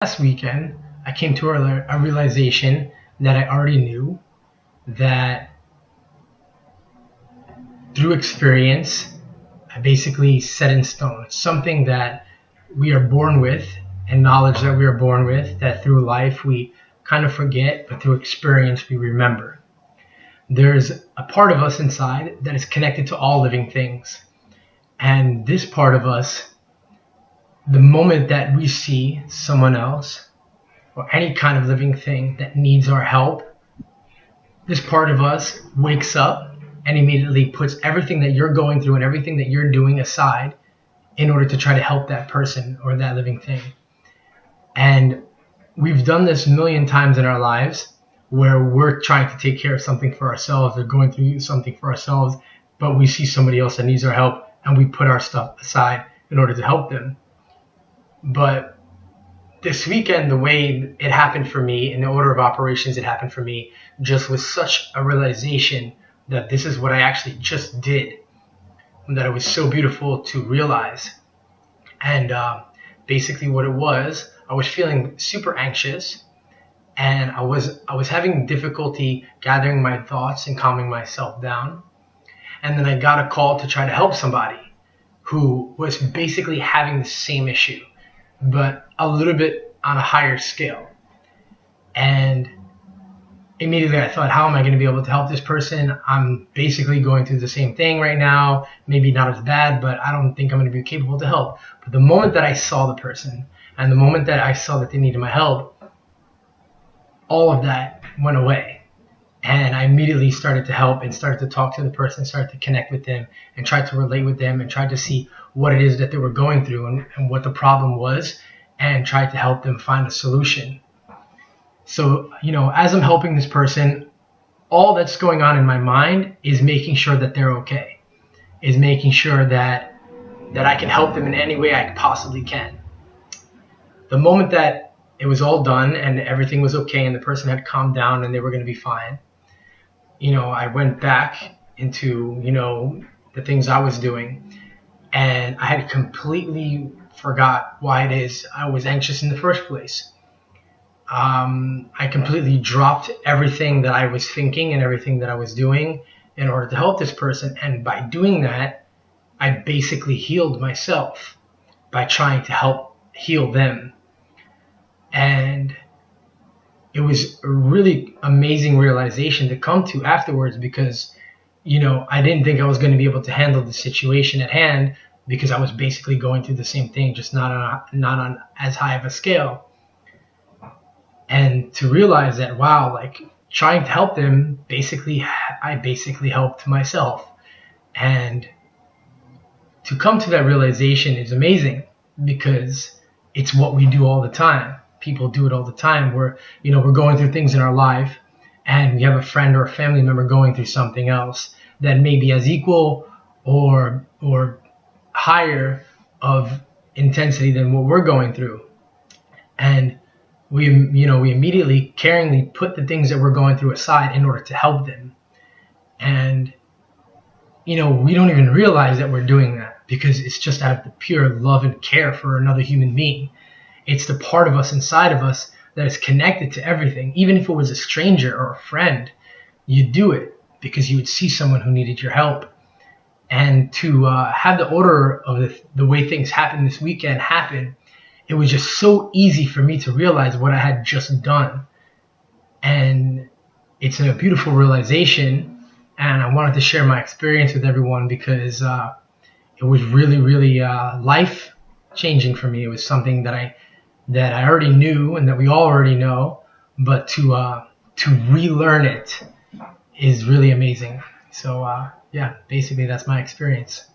Last weekend, I came to a realization that I already knew, that through experience, I basically set in stone. It's something that we are born with, and knowledge that we are born with, that through life we kind of forget, but through experience we remember. There's a part of us inside that is connected to all living things. And this part of us, the moment that we see someone else or any kind of living thing that needs our help, this part of us wakes up and immediately puts everything that you're going through and everything that you're doing aside in order to try to help that person or that living thing. And we've done this a million times in our lives where we're trying to take care of something for ourselves or going through something for ourselves, but we see somebody else that needs our help and we put our stuff aside in order to help them. But this weekend, the way it happened for me, in the order of operations it happened for me, just was such a realization that this is what I actually just did, and that it was so beautiful to realize. And basically what it was, I was feeling super anxious, and I was having difficulty gathering my thoughts and calming myself down. And then I got a call to try to help somebody who was basically having the same issue, but a little bit on a higher scale. And immediately I thought, how am I going to be able to help this person? I'm basically going through the same thing right now, maybe not as bad, but I don't think I'm going to be capable to help. But the moment that I saw the person and the moment that I saw that they needed my help, all of that went away. And I immediately started to help and started to talk to the person, started to connect with them and tried to relate with them and tried to see what it is that they were going through and what the problem was, and tried to help them find a solution. So, as I'm helping this person, all that's going on in my mind is making sure that they're okay, is making sure that I can help them in any way I possibly can. The moment that it was all done and everything was okay and the person had calmed down and they were going to be fine, I went back into, the things I was doing, and I had completely forgot why it is I was anxious in the first place. I completely dropped everything that I was thinking and everything that I was doing in order to help this person. And by doing that, I basically healed myself by trying to help heal them. And it was a really amazing realization to come to afterwards, because, I didn't think I was going to be able to handle the situation at hand, because I was basically going through the same thing, just not on as high of a scale. And to realize that, wow, like trying to help them, I basically helped myself. And to come to that realization is amazing, because it's what we do all the time. People do it all the time. We're going through things in our life, and we have a friend or a family member going through something else that may be as equal or higher of intensity than what we're going through. And we immediately caringly put the things that we're going through aside in order to help them. And, we don't even realize that we're doing that, because it's just out of the pure love and care for another human being. It's the part of us inside of us that is connected to everything. Even if it was a stranger or a friend, you'd do it because you would see someone who needed your help. And to have the order of the way things happened this weekend happen, it was just so easy for me to realize what I had just done. And it's a beautiful realization. And I wanted to share my experience with everyone, because it was really, really life changing for me. It was something that I already knew and that we all already know, but to relearn it is really amazing. So basically that's my experience.